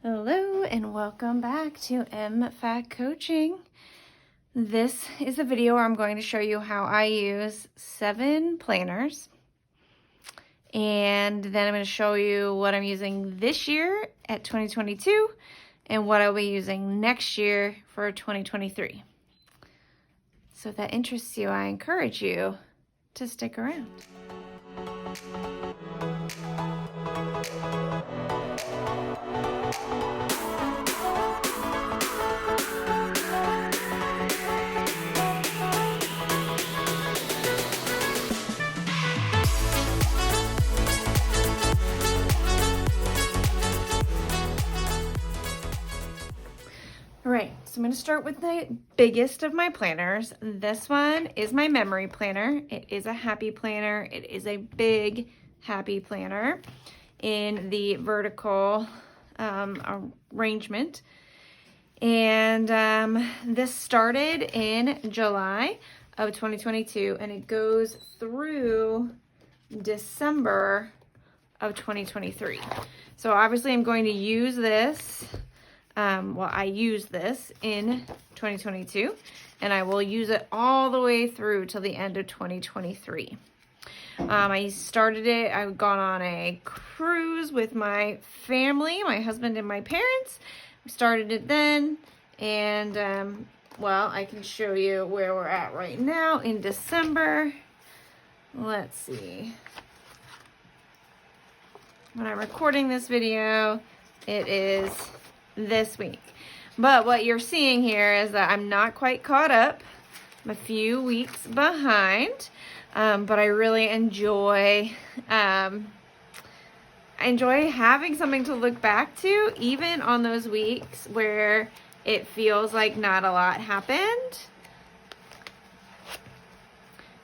Hello and welcome back to MFAC Coaching. This is a video where I'm going to show you how I use 7 planners, and then I'm going to show you what I'm using this year at 2022 and what I'll be using next year for 2023. So if that interests you, I encourage you to stick around. All right, so I'm going to start with the biggest of my planners. This one is my memory planner. It is a happy planner. It is a big happy planner in the vertical arrangement. And this started in July of 2022, and it goes through December of 2023. So obviously I'm going to use this. I use this in 2022, and I will use it all the way through till the end of 2023. I started it, I've gone on a cruise with my family, my husband and my parents. We started it then, and I can show you where we're at right now in December. Let's see. When I'm recording this video, it is this week. But what you're seeing here is that I'm not quite caught up. I'm a few weeks behind, but I really enjoy having something to look back to, even on those weeks where it feels like not a lot happened.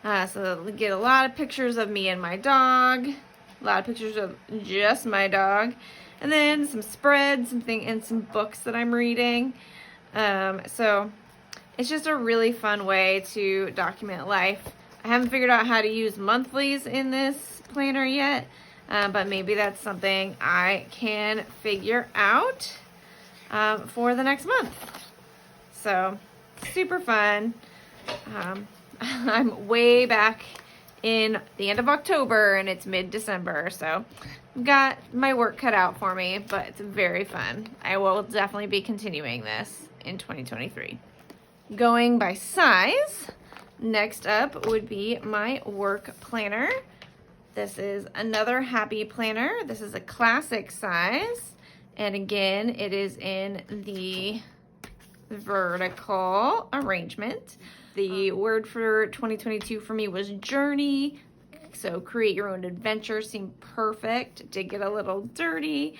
So get a lot of pictures of me and my dog, a lot of pictures of just my dog, and then some spreads, and some books that I'm reading. So it's just a really fun way to document life. I haven't figured out how to use monthlies in this planner yet, but maybe that's something I can figure out for the next month. So super fun. I'm way back in the end of October, and it's mid-December, so I've got my work cut out for me, but it's very fun. I will definitely be continuing this in 2023. Going by size, next up would be my work planner. This is another happy planner. This is a classic size, and again, it is in the vertical arrangement. The word for 2022 for me was journey. So create your own adventure seemed perfect. It did get a little dirty,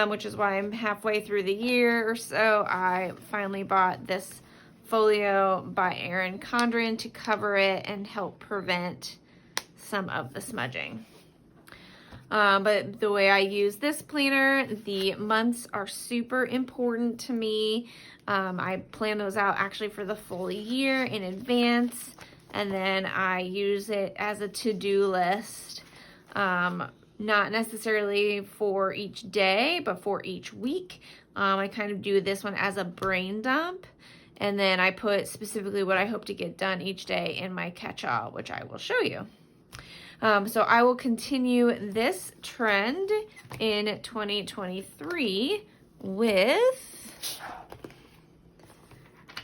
which is why I'm halfway through the year or so. I finally bought this folio by Erin Condren to cover it and help prevent some of the smudging. But the way I use this planner, the months are super important to me. I plan those out actually for the full year in advance, and then I use it as a to-do list, not necessarily for each day, but for each week. I kind of do this one as a brain dump, and then I put specifically what I hope to get done each day in my catch-all, which I will show you. So I will continue this trend in 2023 with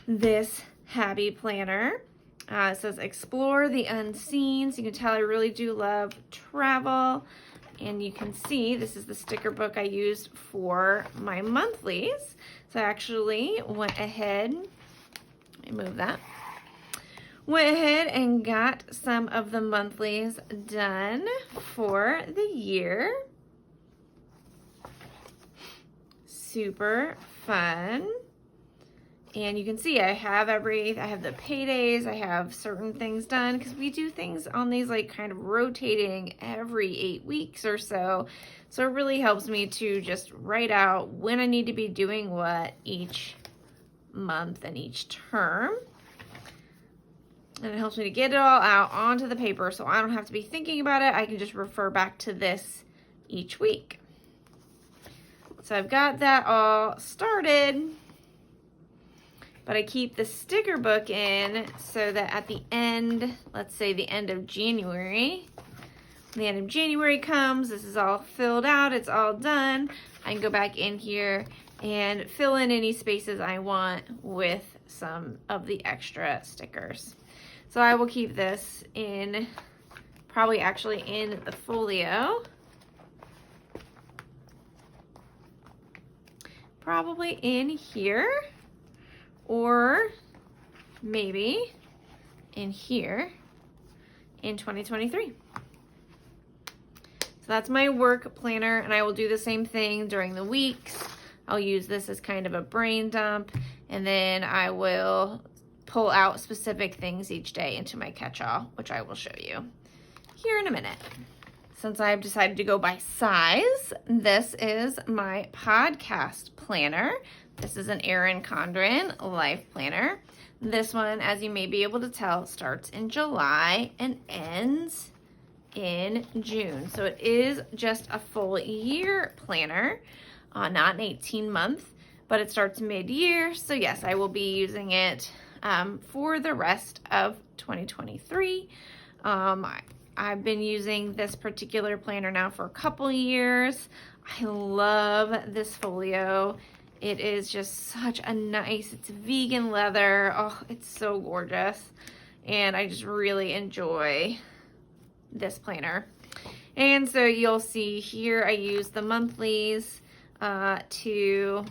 this happy planner. It says explore the unseen. So you can tell I really do love travel. And you can see this is the sticker book I used for my monthlies. So I actually went ahead, let me move that. Went ahead and got some of the monthlies done for the year. Super fun. And you can see I have the paydays, I have certain things done, because we do things on these like kind of rotating every 8 weeks or so. So it really helps me to just write out when I need to be doing what each month and each term. And it helps me to get it all out onto the paper so I don't have to be thinking about it. I can just refer back to this each week. So I've got that all started, but I keep the sticker book in so that at the end, let's say the end of January, when the end of January comes, this is all filled out, it's all done, I can go back in here and fill in any spaces I want with some of the extra stickers. So I will keep this in, probably actually in the folio. Probably in here, or maybe in here in 2023. So that's my work planner, and I will do the same thing during the weeks. I'll use this as kind of a brain dump, and then I will pull out specific things each day into my catch-all, which I will show you here in a minute. Since I've decided to go by size, this is my podcast planner. This is an Erin Condren life planner. This one, as you may be able to tell, starts in July and ends in June. So it is just a full year planner, not an 18-month, but it starts mid-year. So yes, I will be using it for the rest of 2023. I've been using this particular planner now for a couple years. I love this folio. It is just such a nice, it's vegan leather. Oh, it's so gorgeous. And I just really enjoy this planner. And so you'll see here, I use the monthlies to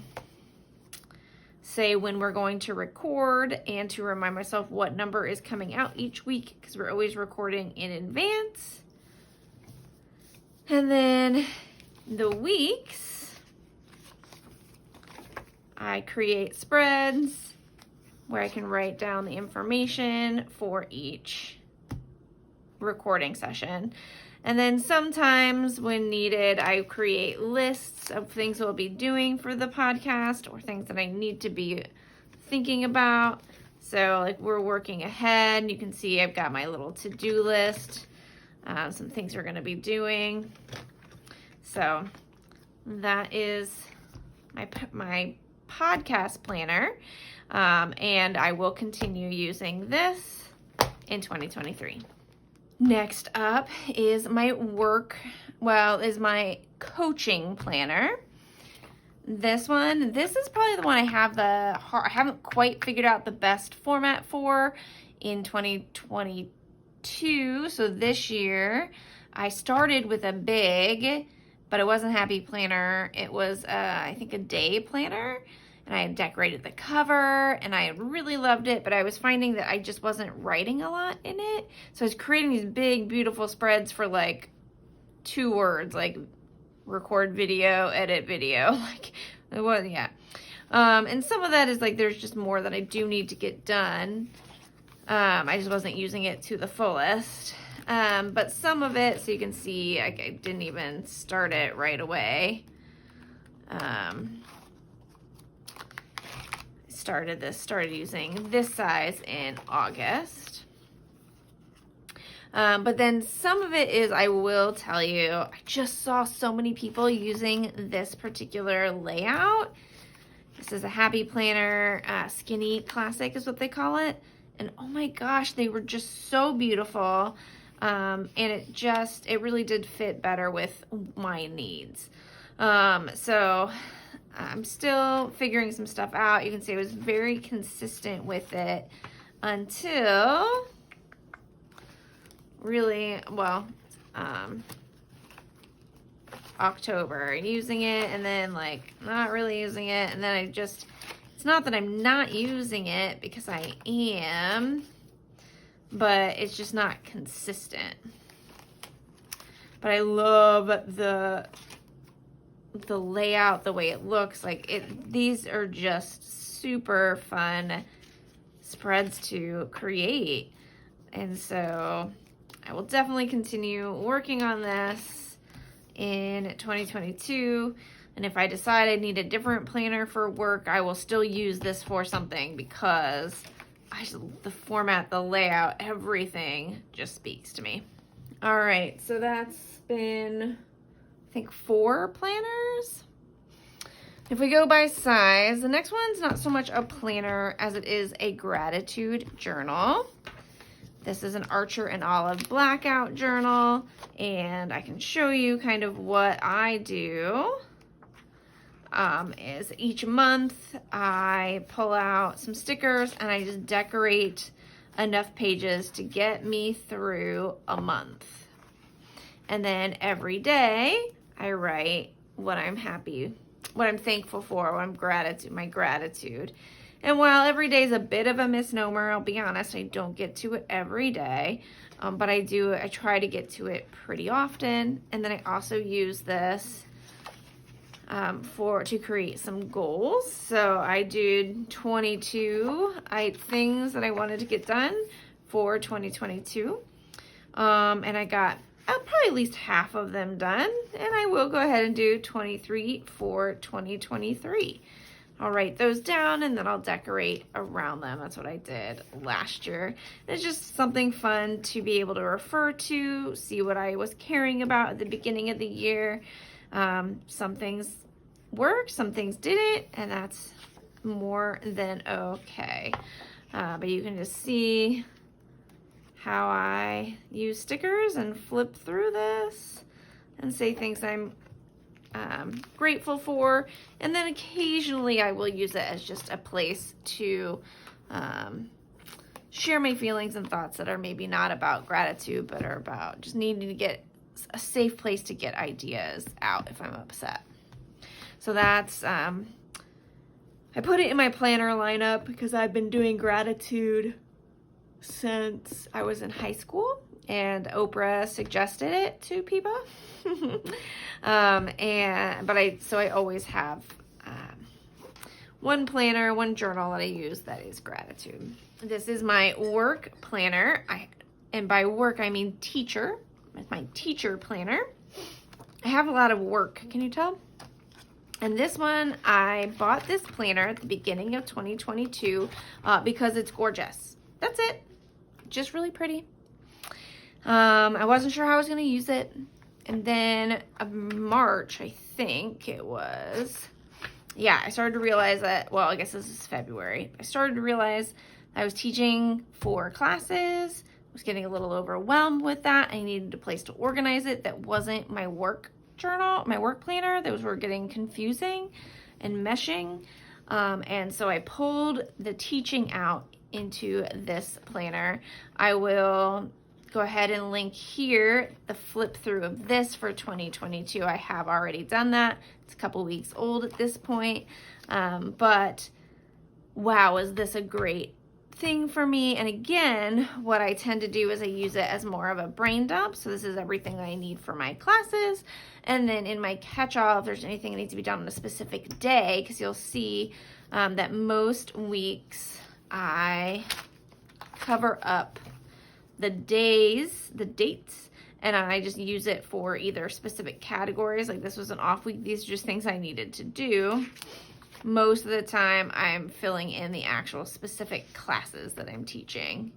say when we're going to record and to remind myself what number is coming out each week, because we're always recording in advance. And then the weeks, I create spreads where I can write down the information for each recording session. And then sometimes when needed, I create lists of things I'll be doing for the podcast or things that I need to be thinking about. So like we're working ahead, and you can see I've got my little to-do list, some things we're going to be doing. So that is my podcast planner, and I will continue using this in 2023. Next up is my coaching planner. This is probably the one I haven't quite figured out the best format for in 2022. So this year I started with a big, but it wasn't Happy Planner. It was, I think, a day planner. And I had decorated the cover, and I really loved it, but I was finding that I just wasn't writing a lot in it. So I was creating these big, beautiful spreads for like 2 words, like record video, edit video, like it was, yeah. And some of that is like, there's just more that I do need to get done. I just wasn't using it to the fullest. But some of it, so you can see, I didn't even start it right away. Started using this size in August. But then some of it is, I will tell you, I just saw so many people using this particular layout. This is a Happy Planner, Skinny Classic is what they call it. And oh my gosh, they were just so beautiful. And it really did fit better with my needs. So I'm still figuring some stuff out. You can see I was very consistent with it until really, October, using it, and then like not really using it, and then it's not that I'm not using it, because I am, but it's just not consistent. But I love the layout, the way it looks. These are just super fun spreads to create. And so I will definitely continue working on this in 2022. And if I decide I need a different planner for work, I will still use this for something, because the format, the layout, everything just speaks to me. All right, so that's been, I think, 4 planners. If we go by size, the next one's not so much a planner as it is a gratitude journal. This is an Archer and Olive blackout journal, and I can show you kind of what I do. Is each month I pull out some stickers and I just decorate enough pages to get me through a month. And then every day I write what I'm happy, what I'm thankful for, what my gratitude. And while every day is a bit of a misnomer, I'll be honest, I don't get to it every day, but I try to get to it pretty often. And then I also use this to create some goals. So I did 22 things that I wanted to get done for 2022. And I got probably at least half of them done. And I will go ahead and do 23 for 2023. I'll write those down and then I'll decorate around them. That's what I did last year. It's just something fun to be able to refer to, see what I was caring about at the beginning of the year. Some things worked, some things didn't, and that's more than okay. But you can just see how I use stickers and flip through this and say things I'm grateful for, and then occasionally I will use it as just a place to share my feelings and thoughts that are maybe not about gratitude, but are about just needing to get a safe place to get ideas out if I'm upset. So that's, I put it in my planner lineup because I've been doing gratitude since I was in high school, and Oprah suggested it to people. So I always have one planner, one journal that I use that is gratitude. This is my work planner. And by work, I mean teacher. It's my teacher planner. I have a lot of work, can you tell? And this one, I bought this planner at the beginning of 2022 because it's gorgeous. That's it. Just really pretty. I wasn't sure how I was going to use it. And then March, I think it was, I started to realize that, well, I guess this is February. I started to realize I was teaching 4 classes. I was getting a little overwhelmed with that. I needed a place to organize it that wasn't my work journal, my work planner. Those were getting confusing and meshing. And so I pulled the teaching out into this planner. I will go ahead and link here the flip through of this for 2022. I have already done that. It's a couple weeks old at this point. But wow, is this a great thing for me? And again, what I tend to do is I use it as more of a brain dump. So this is everything I need for my classes. And then in my catch-all, if there's anything that needs to be done on a specific day, because you'll see that most weeks I cover up the days, the dates, and I just use it for either specific categories. Like this was an off week. These are just things I needed to do. Most of the time I'm filling in the actual specific classes that I'm teaching.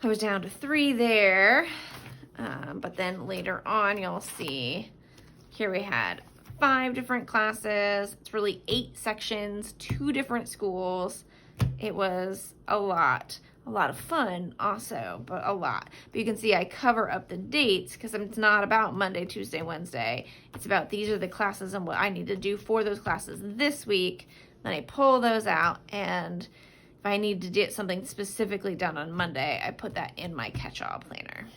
I was down to 3 there, but then later on you'll see here we had 5 different classes. It's really 8 sections, 2 different schools. It was a lot of fun also, but a lot. But you can see I cover up the dates because it's not about Monday, Tuesday, Wednesday. It's about these are the classes and what I need to do for those classes this week. Then I pull those out, and if I need to get something specifically done on Monday, I put that in my catch-all planner.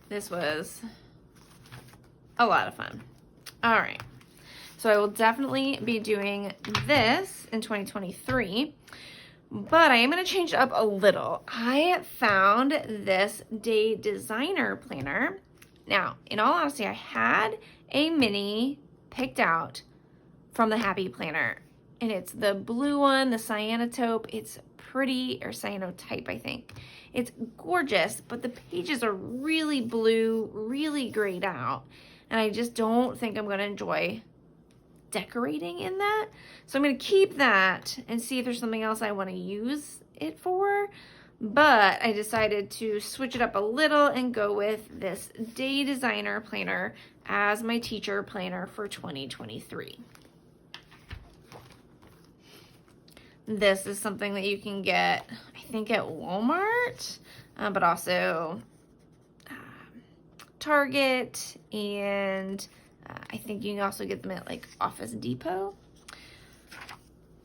This was a lot of fun. All right. So I will definitely be doing this in 2023, but I am going to change it up a little. I found this day designer planner. Now, in all honesty, I had a mini picked out from the Happy Planner, and it's the blue one, the cyanotype. It's pretty, or cyanotype, I think. It's gorgeous, but the pages are really blue, really grayed out, and I just don't think I'm going to enjoy decorating in that. So I'm going to keep that and see if there's something else I want to use it for. But I decided to switch it up a little and go with this day designer planner as my teacher planner for 2023. This is something that you can get, I think, at Walmart, but also Target, and I think you can also get them at like Office Depot.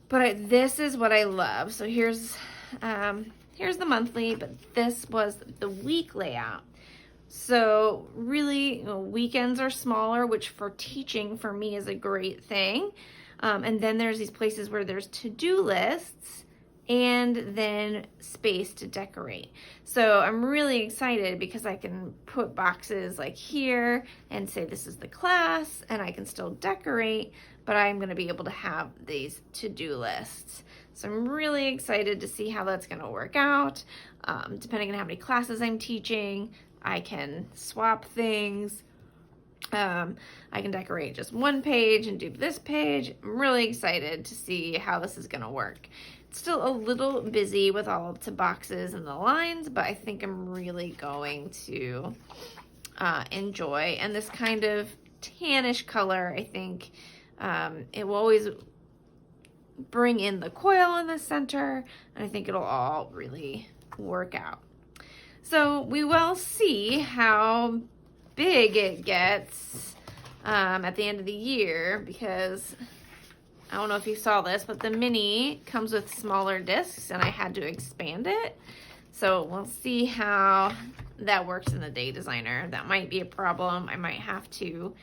But this is what I love. So here's the monthly, but this was the week layout. So really, weekends are smaller, which for teaching for me is a great thing. And then there's these places where there's to-do lists and then space to decorate. So I'm really excited because I can put boxes like here and say this is the class, and I can still decorate, but I'm going to be able to have these to-do lists. So I'm really excited to see how that's going to work out. Depending on how many classes I'm teaching, I can swap things. I can decorate just one page and do this page. I'm really excited to see how this is going to work. It's still a little busy with all the boxes and the lines, but I think I'm really going to enjoy. And this kind of tannish color, I think it will always bring in the coil in the center, and I think it'll all really work out. So we will see how big it gets at the end of the year, because I don't know if you saw this, but the mini comes with smaller discs and I had to expand it. So we'll see how that works in the Day Designer. That might be a problem. I might have to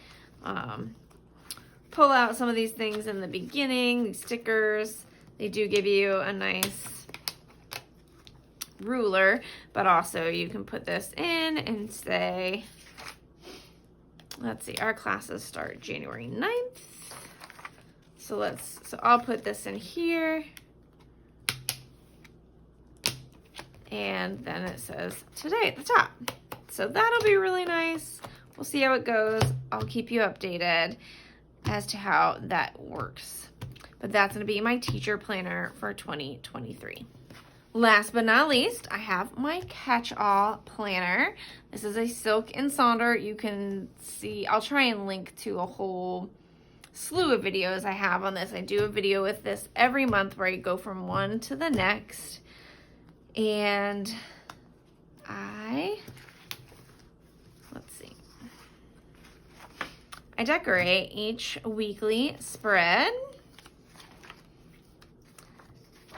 pull out some of these things in the beginning. These stickers, they do give you a nice ruler, but also you can put this in and say, let's see, our classes start January 9th. So I'll put this in here. And then it says today at the top. So that'll be really nice. We'll see how it goes. I'll keep you updated as to how that works. But that's going to be my teacher planner for 2023. Last but not least, I have my catch-all planner. This is a Silk and Sonder. You can see, I'll try and link to a whole slew of videos I have on this. I do a video with this every month where I go from one to the next. And let's see. I decorate each weekly spread.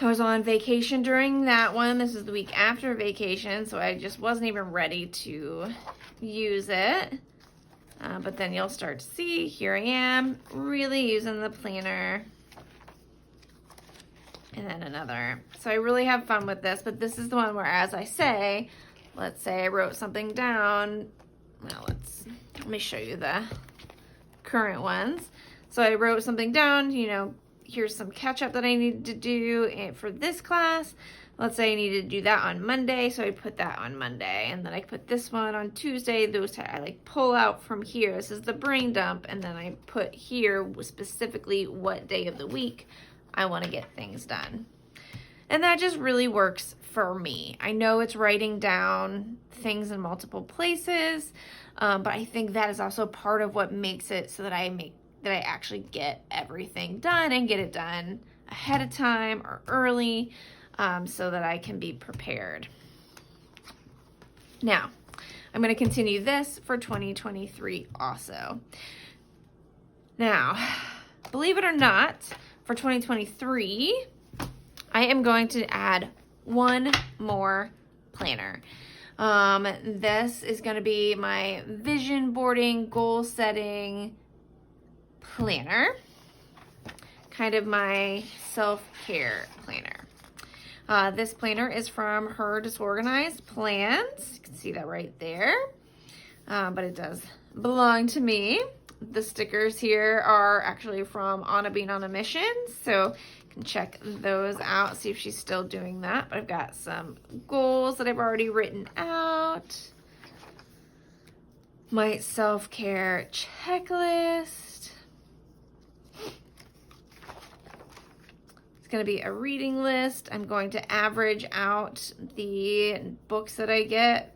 I was on vacation during that one. This is the week after vacation, so I just wasn't even ready to use it. But then you'll start to see, here I am, really using the planner. And then another. So I really have fun with this, but this is the one where, as I say, let's say I wrote something down. Well, let me show you the current ones. So I wrote something down, here's some catch up that I need to do for this class. Let's say I needed to do that on Monday, so I put that on Monday, and then I put this one on Tuesday. I pull out from here. This is the brain dump, and then I put here specifically what day of the week I want to get things done. And that just really works for me. I know it's writing down things in multiple places, but I think that is also part of what makes it so that I actually get everything done and get it done ahead of time or early, so that I can be prepared. Now, I'm going to continue this for 2023 also. Now, believe it or not, for 2023, I am going to add one more planner. This is going to be my vision boarding, goal setting planner, kind of my self-care planner. This planner is from Her Disorganized Plans. You can see that right there, but it does belong to me. The stickers here are actually from Anna Being on a Mission, so you can check those out, see if she's still doing that. But I've got some goals that I've already written out, my self-care checklist. Going to be a reading list. I'm going to average out the books that I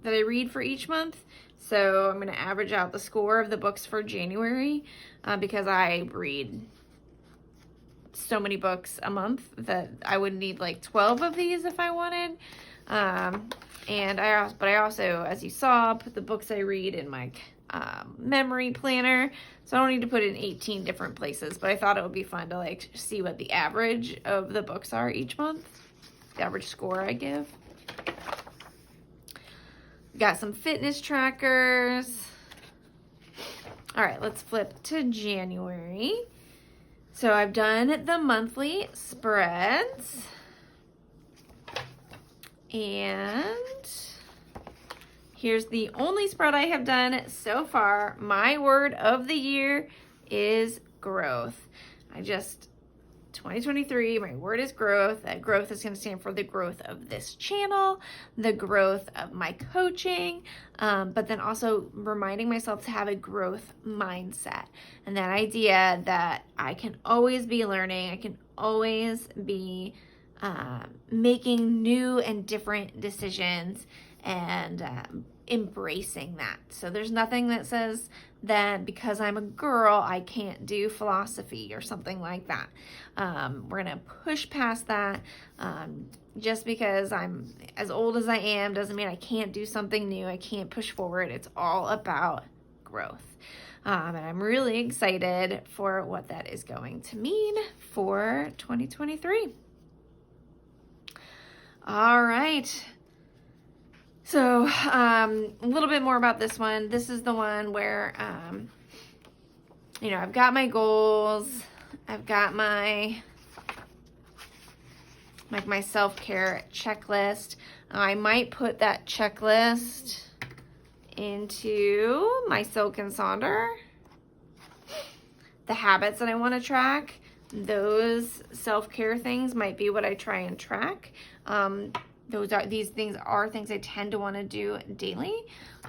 read for each month. So I'm going to average out the score of the books for January because I read so many books a month that I would need like 12 of these if I wanted. But I also, as you saw, put the books I read in my memory planner. So I don't need to put it in 18 different places, but I thought it would be fun to like see what the average of the books are each month, the average score I give. Got some fitness trackers. All right, let's flip to January. So I've done the monthly spreads. And here's the only spread I have done so far. My word of the year is growth. 2023, my word is growth. That growth is going to stand for the growth of this channel, the growth of my coaching, but then also reminding myself to have a growth mindset. And that idea that I can always be learning, I can always be making new and different decisions and embracing that. So there's nothing that says that because I'm a girl, I can't do philosophy or something like that. We're going to push past that. Just because I'm as old as I am doesn't mean I can't do something new. I can't push forward. It's all about growth. And I'm really excited for what that is going to mean for 2023. All right. So a little bit more about this one. This is the one where, I've got my goals. I've got my self-care checklist. I might put that checklist into my Silk and Sonder. The habits that I want to track, those self-care things might be what I try and track. These things are things I tend to want to do daily.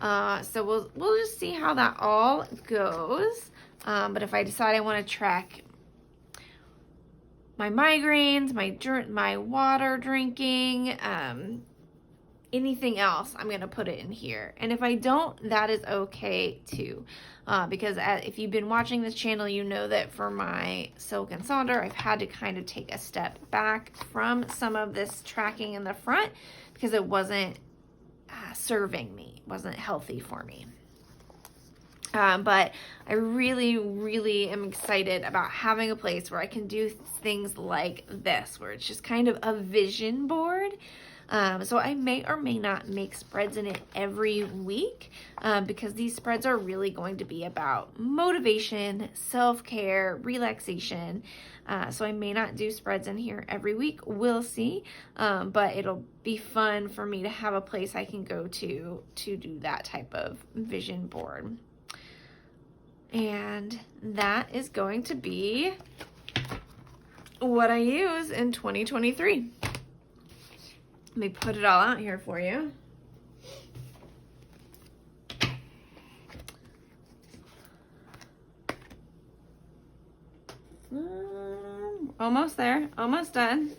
So we'll just see how that all goes. But if I decide I want to track my migraines, my water drinking, anything else, I'm going to put it in here. And if I don't, that is okay too. Because if you've been watching this channel, you know that for my Silk and Sonder, I've had to kind of take a step back from some of this tracking in the front because it wasn't serving me, it wasn't healthy for me. But I really, really am excited about having a place where I can do things like this, where it's just kind of a vision board. So I may or may not make spreads in it every week because these spreads are really going to be about motivation, self-care, relaxation. So I may not do spreads in here every week. We'll see. But it'll be fun for me to have a place I can go to do that type of vision board. And that is going to be what I use in 2023. Let me put it all out here for you. Almost there, almost done.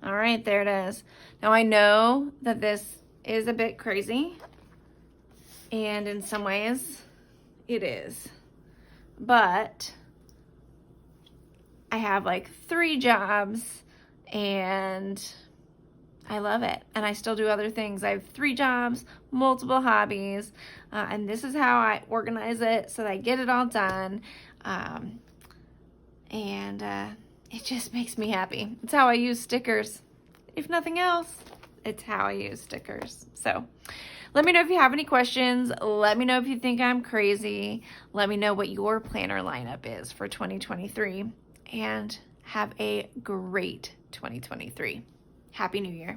All right, there it is. Now I know that this is a bit crazy, and in some ways it is. But I have like 3 jobs and I love it. And I still do other things. I have 3 jobs, multiple hobbies, and this is how I organize it so that I get it all done. It just makes me happy. It's how I use stickers. If nothing else, it's how I use stickers. So let me know if you have any questions. Let me know if you think I'm crazy. Let me know what your planner lineup is for 2023. And have a great 2023. Happy New Year.